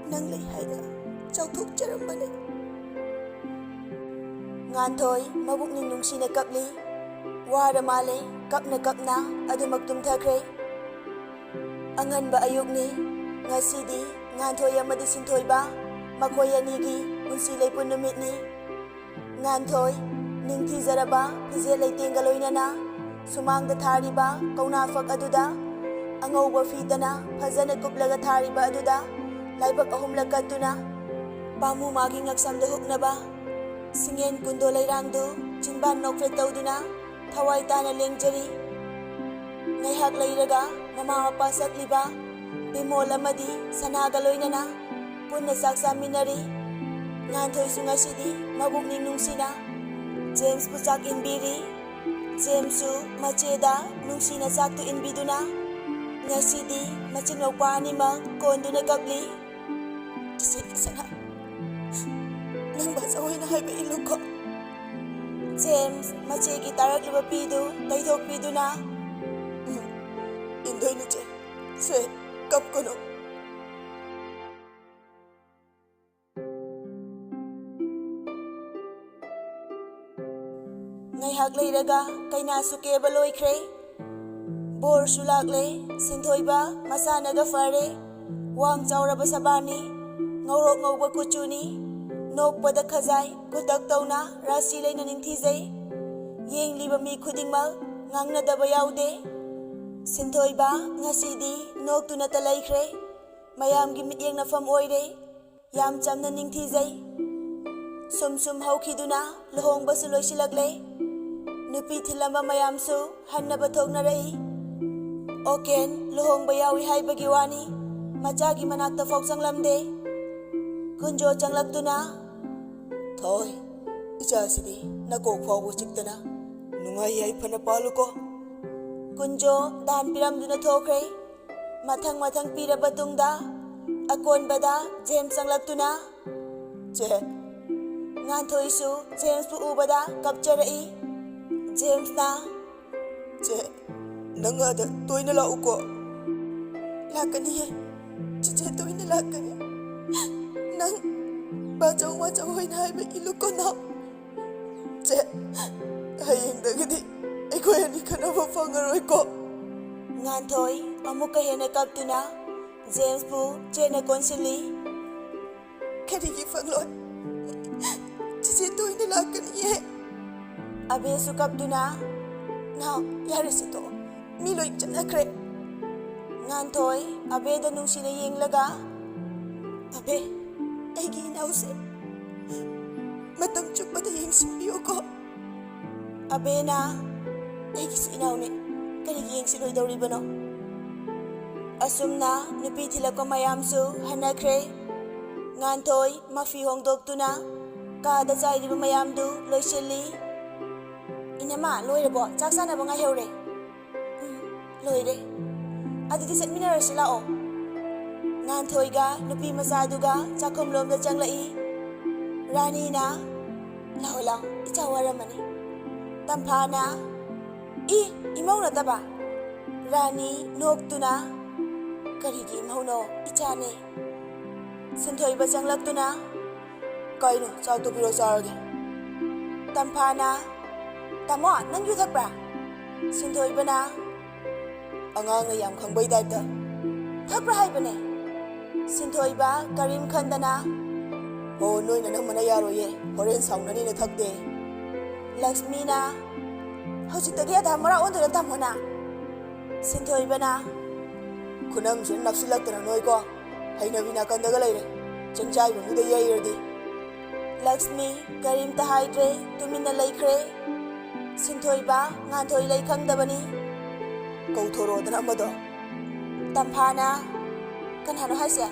ꯅꯪ ꯂꯩ ꯍꯥꯏꯅ ꯆꯥꯎꯊꯣꯛꯆꯔꯝꯕꯅꯤ ꯉꯥꯟꯊꯣꯏ ꯃꯕꯨꯛꯅꯤꯡ ꯅꯨꯡꯁꯤꯅ ꯀꯞꯂꯤ ꯋꯥꯔ ꯃꯥꯜꯂꯦ ꯀꯞꯅ ꯑꯗꯨꯃꯛ ꯇꯨꯝꯊꯈ꯭ꯔꯦ ꯑꯉꯟꯕ ꯑꯌꯨꯛꯅꯤ ꯉꯁꯤꯗꯤ ꯉꯥꯟꯊꯣꯏ ꯑꯃꯗꯤ ꯁꯤꯟꯊꯣꯏꯕ ꯃꯈꯣꯏ ꯑꯅꯤꯒꯤ ꯄꯨꯟꯁꯤ ꯂꯩꯄꯨꯟ ꯅꯨꯃꯤꯠꯅꯤ ꯉꯥꯟꯊꯣꯏ ꯅꯤꯡꯊꯤꯖꯔꯕ ꯐꯤꯖꯦꯠ ꯂꯩꯇꯦꯡꯒ ꯂꯣꯏꯅꯅ ꯁꯨꯃꯥꯡꯗ ꯊꯥꯔꯤꯕ ꯀꯧꯅꯥ ꯐꯛ ꯑꯗꯨꯗ ꯑꯉꯧꯕ ꯐꯤꯗꯅ ꯐꯖꯅ ꯀꯨꯞꯂꯒ ꯊꯥꯔꯤꯕ ꯑꯗꯨꯗ ꯂꯥꯏꯕꯛ 3ꯂꯛ ꯀꯠꯇꯨꯅ ꯄꯥꯃꯨ ꯃꯥꯒꯤ ꯉꯛꯁꯝꯗ ꯍꯨꯛꯅꯕ ꯁꯤꯡꯌꯦꯟ ꯀꯨꯟꯗꯣ ꯂꯩꯔꯥꯡꯗꯨ ꯆꯤꯟꯕꯥꯟ ꯅꯣꯛꯐꯦꯠ ꯇꯧꯗꯨꯅ ꯊꯋꯥꯏ ꯇꯥꯅ ꯂꯦꯡꯖꯔꯤ ꯉꯥꯏꯍꯥꯛ ꯂꯩꯔꯒ ꯃꯃꯥ ꯃꯄꯥ ꯁꯛꯂꯤꯕ ꯕꯤꯃꯣꯜ ꯑꯃꯗꯤ ꯁꯅꯥꯒ ꯂꯣꯏꯅꯅ ꯄꯨꯟꯅ ꯆꯥꯛ ꯆꯥꯃꯤꯟꯅꯔꯤ ꯉꯥꯟꯊꯣꯏꯁꯨ ꯉꯁꯤꯗꯤ ꯃꯕꯨꯛꯅꯤꯡ ꯅꯨꯡꯁꯤꯅ ꯖꯦꯝꯁꯄꯨ ꯆꯥꯛ ꯏꯟꯕꯤꯔꯤ ꯖꯦꯝꯁꯁꯨ ꯃꯆꯦꯗ ꯅꯨꯡꯁꯤꯅ ꯆꯥꯛꯇꯨ ꯏꯟꯕꯤꯗꯨꯅ ꯉꯁꯤꯗꯤ ꯃꯆꯤꯟ ꯃꯧꯄꯥ ꯑꯅꯤꯃꯛ ꯀꯣꯟꯗꯨꯅ ꯀꯞꯂꯤ ꯏꯆꯦꯒꯤ ꯁꯅꯥ ꯅꯪ ꯕꯥꯆꯧꯍꯣꯏꯅ ꯍꯥꯏꯕ ꯏꯜꯂꯨꯀꯣ ꯖꯦꯝꯁ ꯃꯆꯦꯒꯤ ꯇꯥꯔꯛꯂꯤꯕ ꯄꯤꯗꯨ ꯇꯩꯊꯣꯛꯄꯤꯗꯨꯅ ꯏꯟꯗꯣꯏꯅꯤ ꯆꯦ ꯁꯦ ꯀꯞꯀꯅꯨ ꯉꯥꯏꯍꯥꯛ ꯂꯩꯔꯒ ꯀꯩꯅꯥꯁꯨ ꯀꯦꯕ ꯂꯣꯏꯈ꯭ꯔꯦ ꯕꯣꯔꯁꯨ ꯂꯥꯛꯂꯦ ꯁꯤꯟꯊꯣꯏꯕ ꯃꯁꯥꯅꯒ ꯐꯔꯦ ꯋꯥꯡ ꯆꯥꯎꯔꯕ ꯁꯕꯥꯟꯅꯤ ꯉꯧꯔꯣꯛ ꯉꯧꯕ ꯀꯨꯆꯨꯅꯤ ꯅꯣꯛꯄꯗ ꯈꯖꯥꯏ ꯈꯨꯇꯛ ꯇꯧꯅ ꯔꯥꯁꯤ ꯂꯩꯅ ꯅꯤꯡꯊꯤꯖꯩ ꯌꯦꯡꯂꯤꯕ ꯃꯤ ꯈꯨꯗꯤꯡꯃꯛ ꯉꯥꯡꯅꯗꯕ ꯌꯥꯎꯗꯦ ꯁꯤꯟꯊꯣꯏꯕ ꯉꯁꯤꯗꯤ ꯅꯣꯛꯇꯨꯅꯇ ꯂꯩꯈ꯭ꯔꯦ ꯃꯌꯥꯝꯒꯤ ꯃꯤꯠꯌꯦꯡꯅꯐꯝ ꯑꯣꯏꯔꯦ ꯌꯥꯝ ꯆꯝꯅ ꯅꯤꯡꯊꯤꯖꯩ ꯁꯨꯝ ꯍꯧꯈꯤꯗꯨꯅ ꯂꯨꯍꯣꯡꯕꯁꯨ ꯂꯣꯏꯁꯤꯜꯂꯛꯂꯦ ꯅꯨꯄꯤ ꯊꯤꯜꯂꯝꯕ ꯃꯌꯥꯝꯁꯨ ꯍꯟꯅꯕ ꯊꯣꯛꯅꯔꯛꯏ ꯑꯣꯀꯦꯟ ꯂꯨꯍꯣꯡꯕ ꯌꯥꯎꯏ ꯍꯥꯏꯕꯒꯤ ꯋꯥꯅꯤ ꯃꯆꯥꯒꯤ ꯃꯅꯥꯛꯇ ꯐꯥꯎ ꯆꯪꯂꯝꯗꯦ ꯀꯨꯟꯖꯣ ꯆꯪꯂꯛꯇꯨꯅ ꯊꯣꯏ ꯏꯆꯥꯁꯤꯗꯤ ꯅꯀꯣꯛ ꯐꯥꯎꯕ ꯆꯤꯛꯇꯅ ꯅꯨꯡꯉꯥꯏ ꯌꯥꯏꯐꯅ ꯄꯥꯜꯂꯨꯀꯣ ꯀꯨꯟꯖꯣ ꯗꯥꯟ ꯄꯤꯔꯝꯗꯨꯅ ꯊꯣꯛꯈ꯭ꯔꯦ ꯃꯊꯪ ꯄꯤꯔꯕ ꯇꯨꯡꯗ ꯑꯀꯣꯟꯕꯗ ꯖꯦꯝꯁ ꯆꯪꯂꯛꯇꯨꯅ ꯆꯦ ꯉꯥꯟꯊꯣꯏꯁꯨ ꯖꯦꯝꯁꯄꯨ ꯎꯕꯗ ꯀꯞꯆꯔꯛꯏ ꯖꯦꯝꯁꯅ ꯆꯦ Nang ada toina lauko. Lakani ye. Chiche toina lakani. Nang bachau hoy na haiba iluko na. Che. Hayeng dagadi. Aikoy ani kanaba fangaroy ko. Nganthoi amuka hena kaptuna James bu chena konsili Karigi fangloi. Chiche toina lakani ye. abe su kaptuna Now, yarisito. Miloy chanakre. Nganthoi abe da nungsina yenglaga Abe, aigi inause. Matam chukpada yengsimbiyo ko. abe na aigi su inaune karigi yengsiloi dauribano asumna nupi thilakko mayamsu hanakre Nganthoi mafi hongdoktuna kada jairiba mayamdu loisilli inama loirabo chak sanaba nga heure loire adidi setminarasi lao Nganthoiga nupi masaduga chakhomlomda changlai Rani na lao ichawaramani Tamphana imau na taba Rani noktuna karigi imauno ichane Sinthoiba changlaktuna Kaino, chak to piro sarage. Tamphana tamo nang yu thakpra Sinthoiba na Angang na yam khangbay type da. thakpra haibane Sinthoiba karim khandana Oh, noy na nang manayaro ye. Horen sauna ni na thakde. Lakshmi na hojitagi adhamara ondura tamhona Sinthoiba na Kunam sin naksilak noy ko. Hay na binakandaga layre. Changchay mo muda yayirdi. Lakshmi karim tahaidre tumina laikre Sinthoiba Nganthoi laikhangdabani Kauthoro da namado. Tamphana kanhano haisya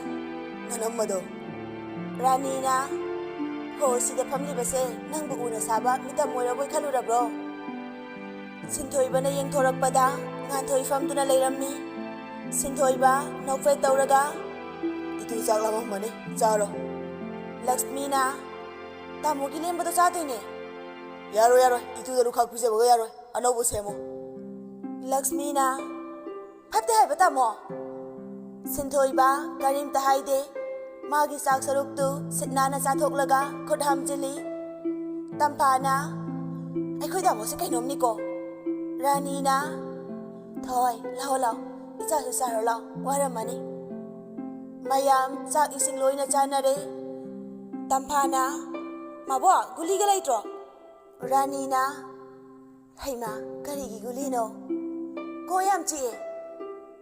Nanamado. Rani na ho sida phamlibase nangbu una saba mitam moiraboi khalurabro Sinthoiba na yengthorakpada Nganthoi famduna leirammi Sinthoiba nokfe tauraga Itu chak lama mane. Charo. Lakshmi na tamugi lembado chadoine Yaro. Itu da rukhak pise baga yaro. Anobu semo. Lakshmi na phatte haiba tamo Sinthoiba karim tahaide magi sak saruktu sitnana chathoklaga khodhamjili Tamphana aikhoi damo se kainomni ko Rani na thoi lao icha su saro lao waramani mayam chak ising loina chanare Tamphana mabo guli ga laitro Rani na haima karigi guli no ko yam chi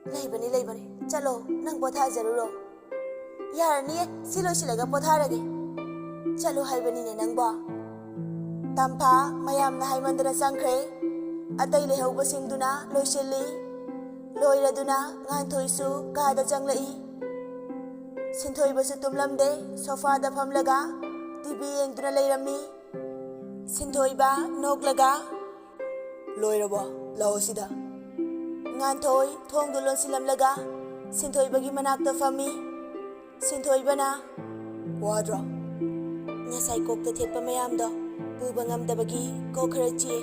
leibani chalo nang potha jaruro yarani silo silaga potharage chalo haibani ne nangba Tampha mayam na haimandra sangkhre atai lehauba singduna loisilli loiraduna Nganthoi su kada changlai Sinthoiba su tumlamde sofa da phamlaga TV yengduna leirammi Sinthoiba noklaga Loirabo. Lao sida. Nganthoi thongdu lonsilamlaga Sinthoibagi manakta fami Sinthoiba na Wadra. ngasai kokta thetpa mayamdo puba ngamdabagi ko khara chi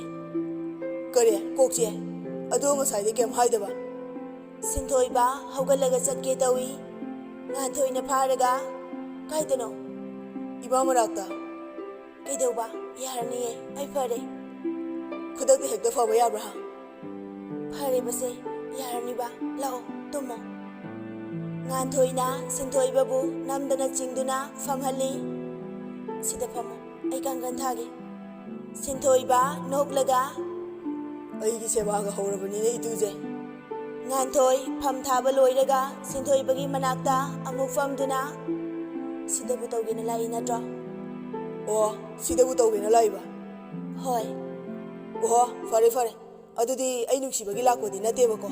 Kare kokche. Ado masai de kem haidaba. Sinthoiba haugallaga chatke tawi Nganthoina pharaga kaidano Iba marakta. kaidauba yarani ai phare Khudak de hekta faba yabra ha. phare base yarani ba lao tumo Nganthoina Sinthoiba bu namdana chingduna famhali sida phamo ai kangan thage Sinthoiba noklaga Aigi seba ga haurabani ne ituje. Nganthoi pham thaba loiraga Sinthoibagi manakta amuk famduna sida bu tawgena lai natro Oh, sida bu tawgena laiba. hoi Oh, fare. Adudi ai nuksibagi lakodi nateba ko.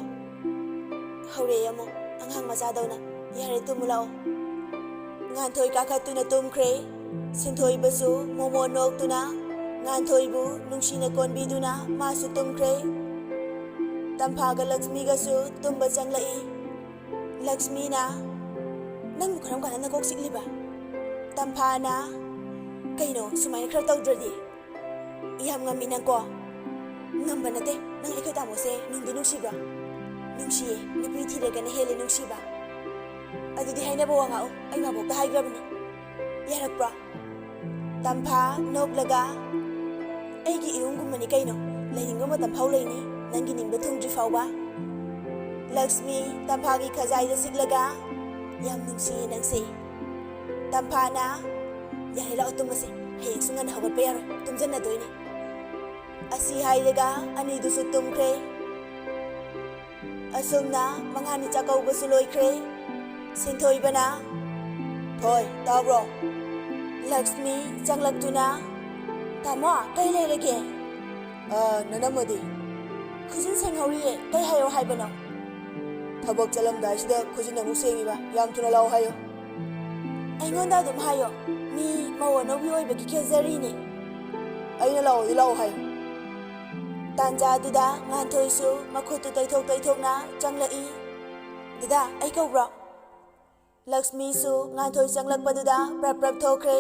haure amo anghang machadawna yare tumulao Nganthoi kakhatuna tumkhre Sinthoiba su momo noktuna Nganthoibu nungsina konbiduna masu tumkhre Tamphaga Lakshmi ga su tumba changlai Lakshmi na nangbu kharam kana nakok sikliba Tamphana kaino sumai khar tawdradi iyam ngami nang ko ngamba nate nang ikhoi tamose nungdi nuksibra ꯅꯨꯡꯁꯤꯌꯦ ꯅꯨꯄꯤ ꯊꯤꯔꯒꯅ ꯍꯦꯜꯂꯦ ꯅꯨꯡꯁꯤꯕ ꯑꯗꯨꯗꯤ ꯍꯥꯏꯅꯕ ꯋꯥ ꯉꯥꯛꯎ ꯑꯩ ꯃꯕꯣꯛꯇ ꯍꯥꯏꯈ꯭ꯔꯕꯅꯤ ꯌꯥꯔꯛꯄ꯭ꯔꯣ ꯇꯝꯐꯥ ꯅꯣꯛꯂꯒ ꯑꯩꯒꯤ ꯏꯔꯨꯝꯒꯨꯝꯕꯅꯤ ꯀꯩꯅꯣ ꯂꯩꯅꯤꯡꯕ ꯃꯇꯝ ꯐꯥꯎ ꯂꯩꯅꯤ ꯅꯪꯒꯤ ꯅꯤꯡꯕ ꯊꯨꯡꯗ꯭ꯔꯤ ꯐꯥꯎꯕ ꯂꯛꯁꯃꯤ ꯇꯝꯐꯥꯒꯤ ꯈꯖꯥꯏꯗ ꯁꯤꯛꯂꯒ ꯌꯥꯝ ꯅꯨꯡꯁꯤꯌꯦ ꯅꯪꯁꯦ ꯇꯝꯐꯥꯅ ꯌꯥꯔꯦ ꯂꯥꯛꯑꯣ ꯇꯨꯝꯃꯁꯦ ꯍꯌꯦꯡꯁꯨ ꯉꯟꯅ ꯍꯧꯒꯠꯄ ꯌꯥꯔꯣꯏ ꯇꯨꯝꯖꯟꯅꯗꯣꯏꯅꯦ ꯑꯁꯤ ꯍꯥꯏꯔꯒ ꯑꯅꯤꯗꯨꯁꯨ ꯇꯨꯝꯈ꯭ꯔꯦ ꯑꯁꯨꯝꯅ ꯃꯉꯥꯅꯤ ꯆꯥꯛꯀꯧꯕꯁꯨ ꯂꯣꯏꯈ꯭ꯔꯦ ꯁꯤꯟꯊꯣꯏꯕꯅ ꯊꯣꯏ ꯇꯥꯕ꯭ꯔꯣ ꯂꯛꯁꯃꯤ ꯆꯪꯂꯛꯇꯨꯅ ꯇꯥꯃꯣ ꯀꯩ ꯂꯩꯔꯒꯦ ꯅꯅꯝꯃꯗꯤ ꯈꯨꯖꯤꯟ ꯁꯦꯡꯍꯧꯔꯤꯌꯦ ꯀꯩ ꯍꯥꯏꯌꯣ ꯍꯥꯏꯕꯅꯣ ꯊꯕꯛ ꯆꯠꯂꯝꯗꯥꯏꯁꯤꯗ ꯈꯨꯖꯤꯟ ꯑꯃꯨꯛ ꯁꯦꯡꯉꯤꯕ ꯌꯥꯝ ꯊꯨꯅ ꯂꯥꯛꯑꯣ ꯍꯥꯏꯌꯣ ꯑꯩꯉꯣꯟꯗ ꯑꯗꯨꯝ ꯍꯥꯏꯌꯣ ꯃꯤ ꯃꯧ ꯑꯅꯧꯕꯤ ꯑꯣꯏꯕꯒꯤ ꯀꯦꯖꯔꯤꯅꯦ ꯑꯩꯅ ꯂꯥꯛꯑꯣꯗꯤ ꯂꯥꯛꯑꯣ ꯍꯥꯏꯌꯣ ꯇꯥꯟꯖꯥꯗꯨꯗ ꯉꯥꯟꯊꯣꯏꯁꯨ ꯃꯈꯨꯠꯇꯨ ꯇꯩꯊꯣꯛ ꯇꯩꯊꯣꯛꯅ ꯆꯪꯂꯛꯏ ꯗꯗꯥ ꯑꯩ ꯀꯧꯕ꯭ꯔꯣ ꯂꯛꯁꯃꯤꯁꯨ ꯉꯥꯟꯊꯣꯏ ꯆꯪꯂꯛꯄꯗꯨꯗ ꯄ꯭ꯔꯞ ꯄ꯭ꯔꯞ ꯊꯣꯛꯈ꯭ꯔꯦ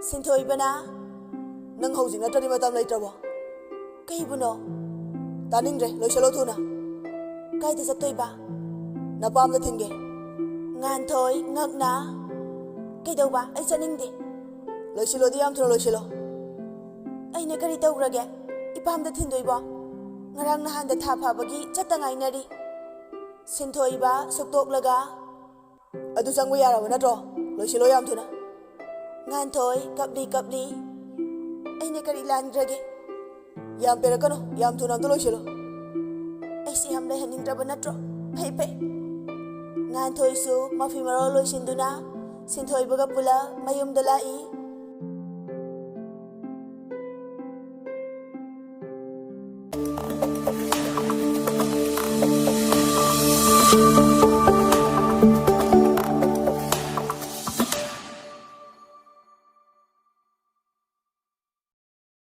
ꯁꯤꯟꯊꯣꯏꯕꯅ ꯅꯪ ꯍꯧꯖꯤꯛ ꯅꯠꯇ꯭ꯔꯗꯤ ꯃꯇꯝ ꯂꯩꯇ꯭ꯔꯕꯣ ꯀꯩꯕꯨꯅꯣ ꯇꯥꯅꯤꯡꯗ꯭ꯔꯦ ꯂꯣꯏꯁꯤꯜꯂꯣ ꯊꯨꯅ ꯀꯥꯏꯗ ꯆꯠꯇꯣꯏꯕ ꯅꯄꯥꯝꯗ ꯊꯤꯟꯒꯦ ꯉꯥꯟꯊꯣꯏ ꯉꯛꯅ ꯀꯩꯗꯧꯕ ꯑꯩ ꯆꯠꯅꯤꯡꯗꯦ ꯂꯣꯏꯁꯤꯜꯂꯣꯗꯤ ꯌꯥꯝ ꯊꯨꯅ ꯂꯣꯏꯁꯤꯜꯂꯣ ꯑꯩꯅ ꯀꯔꯤ ꯇꯧꯈ꯭ꯔꯒꯦ ꯏꯄꯥꯝꯗ ꯊꯤꯟꯗꯣꯏꯕꯣ ꯉꯔꯥꯡ ꯅꯍꯥꯟꯗ ꯊꯥ ꯐꯥꯕꯒꯤ ꯆꯠꯇ ꯉꯥꯏꯅꯔꯤ ꯁꯤꯟꯊꯣꯏꯕ ꯁꯨꯛꯇꯣꯛꯂꯒ ꯑꯗꯨ ꯆꯪꯕ ꯌꯥꯔꯕ ꯅꯠꯇ꯭ꯔꯣ ꯂꯣꯏꯁꯤꯜꯂꯣ ꯌꯥꯝ ꯊꯨꯅ ꯉꯥꯟꯊꯣꯏ ꯀꯞꯂꯤ ꯀꯞꯂꯤ ꯑꯩꯅ ꯀꯔꯤ ꯂꯥꯟꯈ꯭ꯔꯒꯦ ꯌꯥꯝ ꯄꯦꯔꯛꯀꯅꯨ ꯌꯥꯝ ꯊꯨꯅ ꯑꯝꯇ ꯂꯣꯏꯁꯤꯜꯂꯣ ꯑꯩꯁꯤ ꯌꯥꯝ ꯂꯩꯍꯟꯅꯤꯡꯗ꯭ꯔꯕ ꯅꯠꯇ꯭ꯔꯣ ꯐꯩ ꯐꯩ ꯉꯥꯟꯊꯣꯏꯁꯨ ꯃꯐꯤ ꯃꯔꯣꯜ ꯂꯣꯏꯁꯤꯟꯗꯨꯅ ꯁꯤꯟꯊꯣꯏꯕꯒ ꯄꯨꯂꯞ ꯃꯌꯨꯝꯗ ꯂꯥꯛꯏ